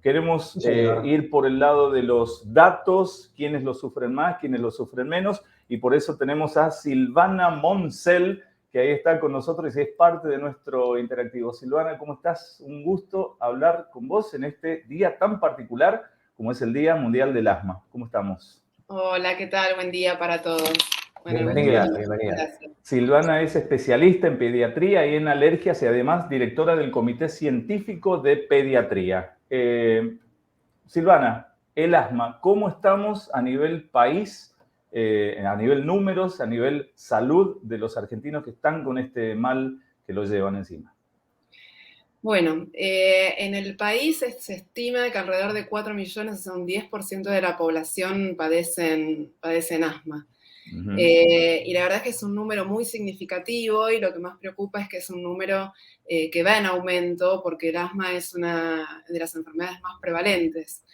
Queremos Sí, señor. ir por el lado de los datos, quiénes lo sufren más, quiénes lo sufren menos, y por eso tenemos a Silvana Moncel, que ahí está con nosotros y es parte de nuestro interactivo. Silvana, ¿cómo estás? Un gusto hablar con vos en este día tan particular como es el Día Mundial del Asma. ¿Cómo estamos? Hola, ¿qué tal? Buen día para todos. Bueno, Bienvenida, muchas bienvenida. gracias. Silvana es especialista en pediatría y en alergias y además directora del Comité Científico de Pediatría. Silvana, el asma, ¿cómo estamos a nivel país, a nivel números, a nivel salud de los argentinos que están con este mal que lo llevan encima? Bueno, en el país se estima que alrededor de 4 millones, o sea, un 10% de la población padecen asma. Uh-huh. Y la verdad es que es un número muy significativo y lo que más preocupa es que es un número que va en aumento porque el asma es una de las enfermedades más prevalentes,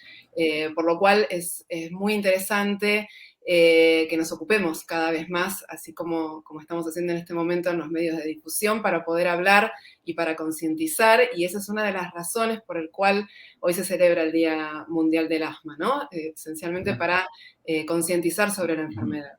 por lo cual es muy interesante que nos ocupemos cada vez más, así como estamos haciendo en este momento en los medios de difusión, para poder hablar y para concientizar, y esa es una de las razones por el cual hoy se celebra el Día Mundial del Asma, ¿no? Esencialmente para concientizar sobre la enfermedad.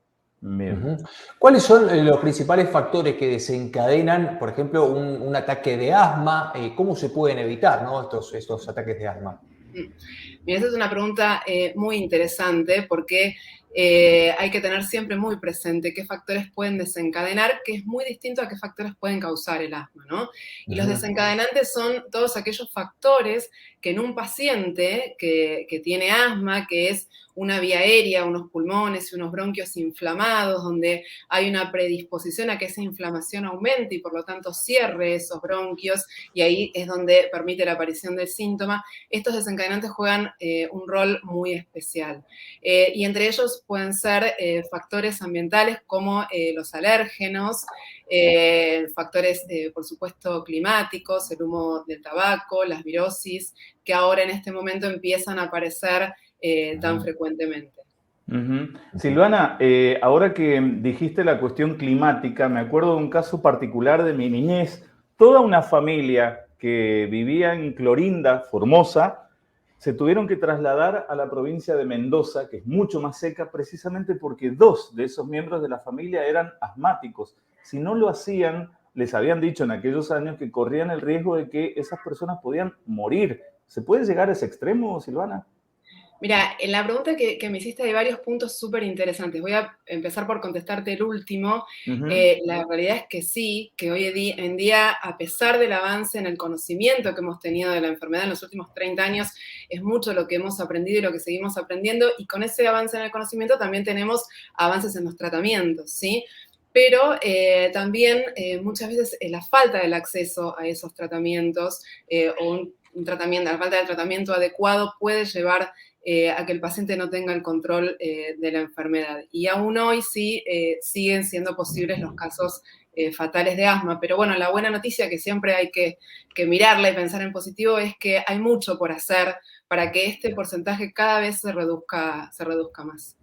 Bien. ¿Cuáles son los principales factores que desencadenan, por ejemplo, un ataque de asma? ¿Cómo se pueden evitar, ¿no? estos ataques de asma? Mira, esa es una pregunta muy interesante porque hay que tener siempre muy presente qué factores pueden desencadenar, que es muy distinto a qué factores pueden causar el asma, ¿no? Y los desencadenantes son todos aquellos factores que en un paciente que tiene asma, que es una vía aérea, unos pulmones y unos bronquios inflamados, donde hay una predisposición a que esa inflamación aumente y por lo tanto cierre esos bronquios, y ahí es donde permite la aparición del síntoma. Estos desencadenantes juegan un rol muy especial. Y entre ellos pueden ser factores ambientales como los alérgenos, factores, por supuesto, climáticos, el humo del tabaco, las virosis, que ahora en este momento empiezan a aparecer tan frecuentemente. Uh-huh. Silvana, ahora que dijiste la cuestión climática, me acuerdo de un caso particular de mi niñez. Toda una familia que vivía en Clorinda, Formosa, se tuvieron que trasladar a la provincia de Mendoza, que es mucho más seca, precisamente porque 2 de esos miembros de la familia eran asmáticos. Si no lo hacían, les habían dicho en aquellos años que corrían el riesgo de que esas personas podían morir. ¿Se puede llegar a ese extremo, Silvana? Mira, en la pregunta que me hiciste hay varios puntos súper interesantes. Voy a empezar por contestarte el último. La realidad es que sí, que hoy en día, a pesar del avance en el conocimiento que hemos tenido de la enfermedad en los últimos 30 años, es mucho lo que hemos aprendido y lo que seguimos aprendiendo, y con ese avance en el conocimiento también tenemos avances en los tratamientos, ¿sí? Pero también muchas veces la falta del acceso a esos tratamientos o la falta del tratamiento adecuado puede llevar a que el paciente no tenga el control de la enfermedad. Y aún hoy sí siguen siendo posibles los casos fatales de asma. Pero bueno, la buena noticia, que siempre hay que mirarla y pensar en positivo, es que hay mucho por hacer para que este porcentaje cada vez se reduzca más.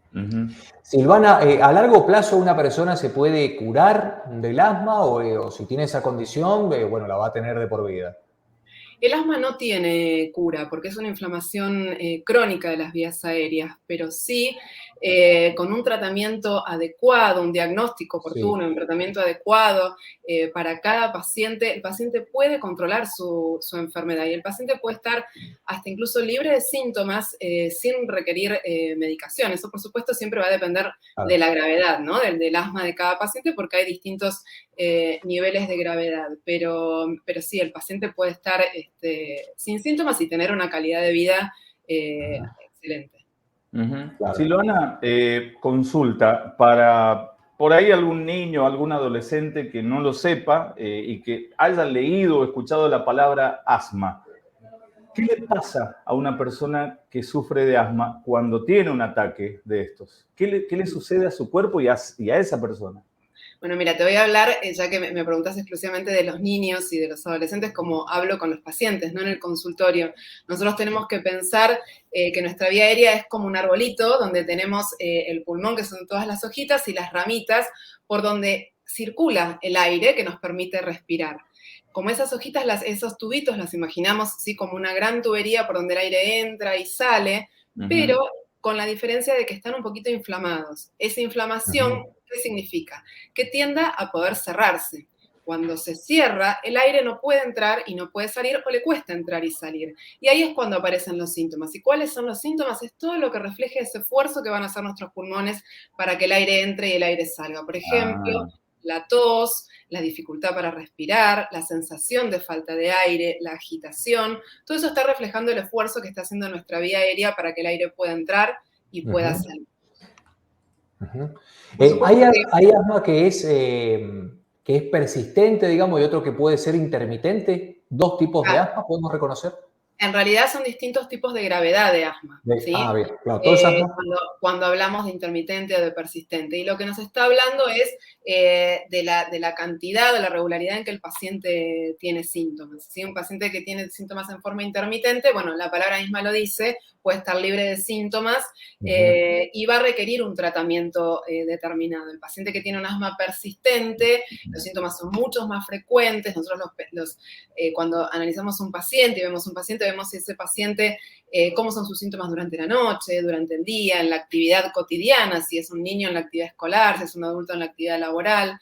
Silvana, ¿a largo plazo una persona se puede curar del asma o si tiene esa condición, bueno, la va a tener de por vida? El asma no tiene cura porque es una inflamación crónica de las vías aéreas, pero sí con un tratamiento adecuado, un diagnóstico oportuno, un tratamiento adecuado para cada paciente, el paciente puede controlar su enfermedad y el paciente puede estar hasta incluso libre de síntomas sin requerir medicación. Eso, por supuesto, siempre va a depender de la gravedad, ¿no? Del asma de cada paciente, porque hay distintos niveles de gravedad, pero sí, el paciente puede estar sin síntomas y tener una calidad de vida excelente. Claro. Silvana, consulta, para por ahí algún niño, algún adolescente que no lo sepa y que haya leído o escuchado la palabra asma, ¿qué le pasa a una persona que sufre de asma cuando tiene un ataque de estos? ¿Qué le sucede a su cuerpo y a esa persona? Bueno, mira, te voy a hablar, ya que me preguntas exclusivamente de los niños y de los adolescentes, como hablo con los pacientes, no en el consultorio. Nosotros tenemos que pensar que nuestra vía aérea es como un arbolito, donde tenemos el pulmón, que son todas las hojitas, y las ramitas, por donde circula el aire que nos permite respirar. como esas hojitas, esos tubitos, los imaginamos ¿sí? Como una gran tubería por donde el aire entra y sale, pero con la diferencia de que están un poquito inflamados. Esa inflamación, ¿qué significa? Que tienda a poder cerrarse. Cuando se cierra, el aire no puede entrar y no puede salir, o le cuesta entrar y salir. Y ahí es cuando aparecen los síntomas. ¿Y cuáles son los síntomas? Es todo lo que refleje ese esfuerzo que van a hacer nuestros pulmones para que el aire entre y el aire salga. Por ejemplo, la tos, la dificultad para respirar, la sensación de falta de aire, la agitación, todo eso está reflejando el esfuerzo que está haciendo nuestra vía aérea para que el aire pueda entrar y pueda salir. ¿Hay asma que es persistente, digamos, y otro que puede ser intermitente? ¿Dos tipos de asma podemos reconocer? En realidad son distintos tipos de gravedad de asma. ¿sí? Bien, claro. ¿Todo es asma? Cuando hablamos de intermitente o de persistente. Y lo que nos está hablando es de la cantidad, de la regularidad en que el paciente tiene síntomas. ¿sí? Un paciente que tiene síntomas en forma intermitente, bueno, la palabra misma lo dice, puede estar libre de síntomas y va a requerir un tratamiento determinado. El paciente que tiene un asma persistente, los síntomas son mucho más frecuentes. Nosotros cuando analizamos un paciente y vemos un paciente, vemos ese paciente, cómo son sus síntomas durante la noche, durante el día, en la actividad cotidiana, si es un niño en la actividad escolar, si es un adulto en la actividad laboral.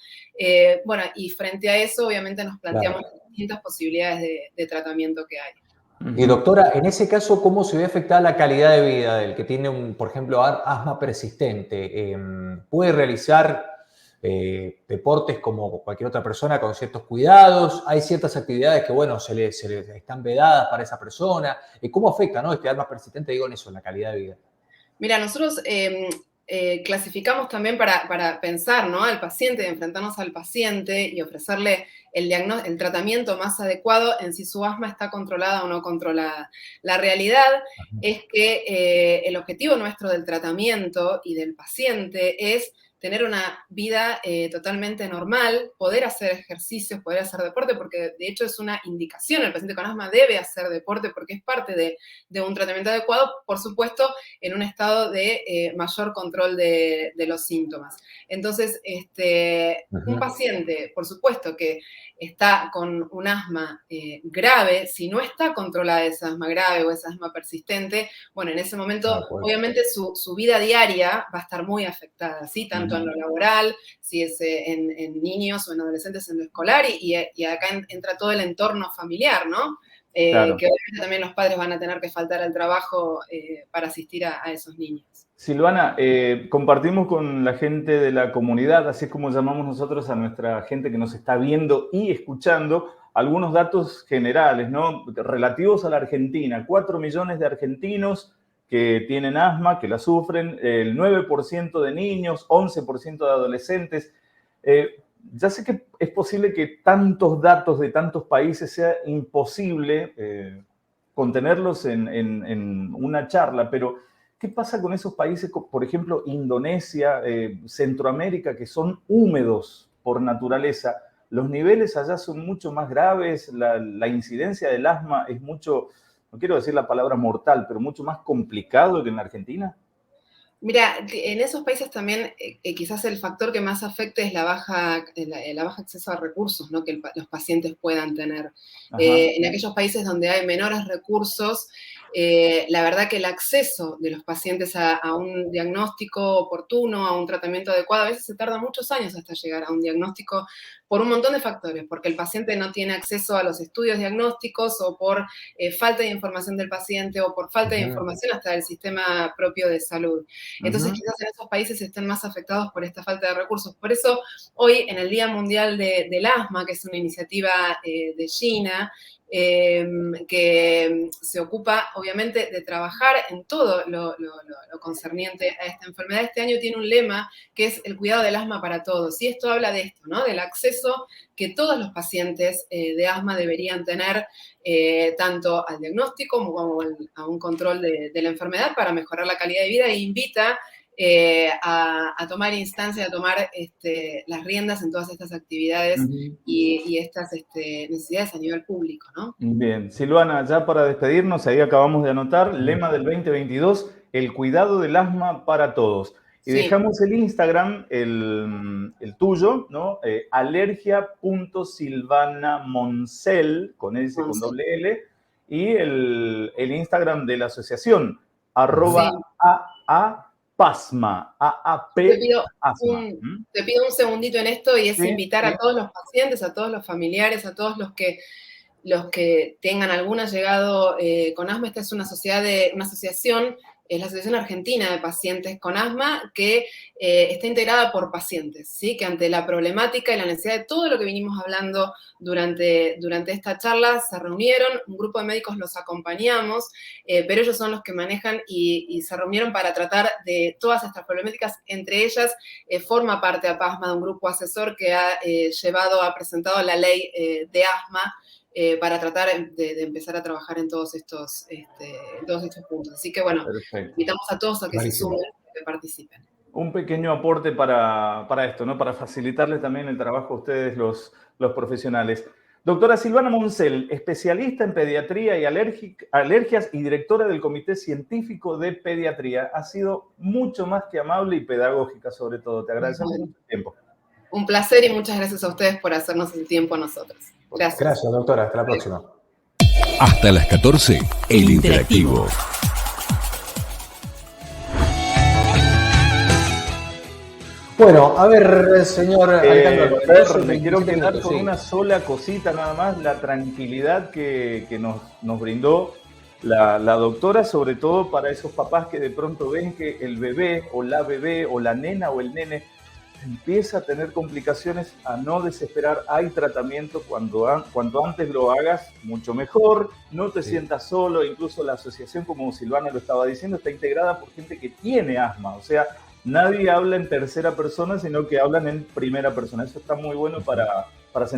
Bueno, y frente a eso, obviamente, nos planteamos distintas posibilidades de tratamiento que hay. Y doctora, en ese caso, ¿cómo se ve afectada la calidad de vida del que tiene, por ejemplo, asma persistente? ¿Puede realizar deportes como cualquier otra persona con ciertos cuidados? ¿Hay ciertas actividades que, bueno, se le están vedadas para esa persona? ¿Cómo afecta, ¿no? Este asma persistente, digo, en eso, en la calidad de vida? Mira, nosotros clasificamos también para pensar, ¿no? Al paciente, enfrentarnos al paciente y ofrecerle el tratamiento más adecuado en si su asma está controlada o no controlada. La realidad es que el objetivo nuestro del tratamiento y del paciente es tener una vida totalmente normal, poder hacer ejercicios, poder hacer deporte, porque de hecho es una indicación, el paciente con asma debe hacer deporte porque es parte de un tratamiento adecuado, por supuesto, en un estado de mayor control de los síntomas. Entonces, un paciente, por supuesto, que está con un asma grave, si no está controlada esa asma grave o esa asma persistente, bueno, en ese momento, obviamente, su vida diaria va a estar muy afectada, ¿sí? Tanto en lo laboral, si es en niños o en adolescentes en lo escolar, y acá entra todo el entorno familiar, ¿no? Claro. Que obviamente también los padres van a tener que faltar al trabajo para asistir a esos niños. Silvana, compartimos con la gente de la comunidad, así es como llamamos nosotros a nuestra gente que nos está viendo y escuchando, algunos datos generales, ¿no? Relativos a la Argentina. 4 millones de argentinos que tienen asma, que la sufren, el 9% de niños, 11% de adolescentes. Ya sé que es posible que tantos datos de tantos países sea imposible contenerlos en una charla, pero ¿qué pasa con esos países, por ejemplo, Indonesia, Centroamérica, que son húmedos por naturaleza? Los niveles allá son mucho más graves, la incidencia del asma es mucho, no quiero decir la palabra mortal, pero mucho más complicado que en la Argentina. Mira, en esos países también quizás el factor que más afecta es la baja acceso a recursos, ¿no? Que los pacientes puedan tener. En aquellos países donde hay menores recursos, la verdad que el acceso de los pacientes a un diagnóstico oportuno, a un tratamiento adecuado, a veces se tarda muchos años hasta llegar a un diagnóstico por un montón de factores, porque el paciente no tiene acceso a los estudios diagnósticos o por falta de información del paciente o por falta de información hasta del sistema propio de salud. Entonces, quizás en esos países estén más afectados por esta falta de recursos. Por eso, hoy, en el Día Mundial del Asma, que es una iniciativa de China, que se ocupa, obviamente, de trabajar en todo lo concerniente a esta enfermedad. Este año tiene un lema que es el cuidado del asma para todos. Y esto habla de esto, ¿no? Del acceso que todos los pacientes de asma deberían tener, tanto al diagnóstico como a un control de la enfermedad para mejorar la calidad de vida, e invita a tomar instancia, a tomar las riendas en todas estas actividades y estas necesidades a nivel público, ¿no? Bien, Silvana, ya para despedirnos, ahí acabamos de anotar, lema del 2022, el cuidado del asma para todos. Y Sí. dejamos el Instagram, el tuyo, ¿no? Alergia.silvanamoncel, con S, con doble L, y el Instagram de la asociación, @AAPasma, Te pido AAP-asma. te pido un segundito en esto y es Sí, invitar sí. a todos los pacientes, a todos los familiares, a todos los que tengan algún allegado con asma. Esta es una asociación, es la Asociación Argentina de Pacientes con Asma, que está integrada por pacientes, ¿sí? Que ante la problemática y la necesidad de todo lo que vinimos hablando durante esta charla, se reunieron, un grupo de médicos los acompañamos, pero ellos son los que manejan y se reunieron para tratar de todas estas problemáticas. Entre ellas, forma parte APASMA de un grupo asesor que ha presentado la ley de asma, para tratar de empezar a trabajar en todos estos puntos. Así que bueno, Perfecto. invitamos a todos a que Buenísimo. se sumen, que participen. Un pequeño aporte para esto, ¿no? Para facilitarles también el trabajo a ustedes, los profesionales. Doctora Silvana Moncel, especialista en pediatría y alergias y directora del Comité Científico de Pediatría. Ha sido mucho más que amable y pedagógica, sobre todo. Te agradecemos mucho el tiempo. Un placer y muchas gracias a ustedes por hacernos el tiempo a nosotros. Gracias. Gracias, doctora. Hasta la próxima. Hasta las 14, el interactivo. Bueno, a ver, señor Alejandro. Me quiero quedar minutos, con sí. una sola cosita nada más, la tranquilidad que nos brindó la doctora, sobre todo para esos papás que de pronto ven que el bebé o la nena o el nene empieza a tener complicaciones. A no desesperar, hay tratamiento, cuanto antes lo hagas, mucho mejor, no te sientas solo. Incluso la asociación, como Silvana lo estaba diciendo, está integrada por gente que tiene asma, o sea, nadie habla en tercera persona, sino que hablan en primera persona. Eso está muy bueno para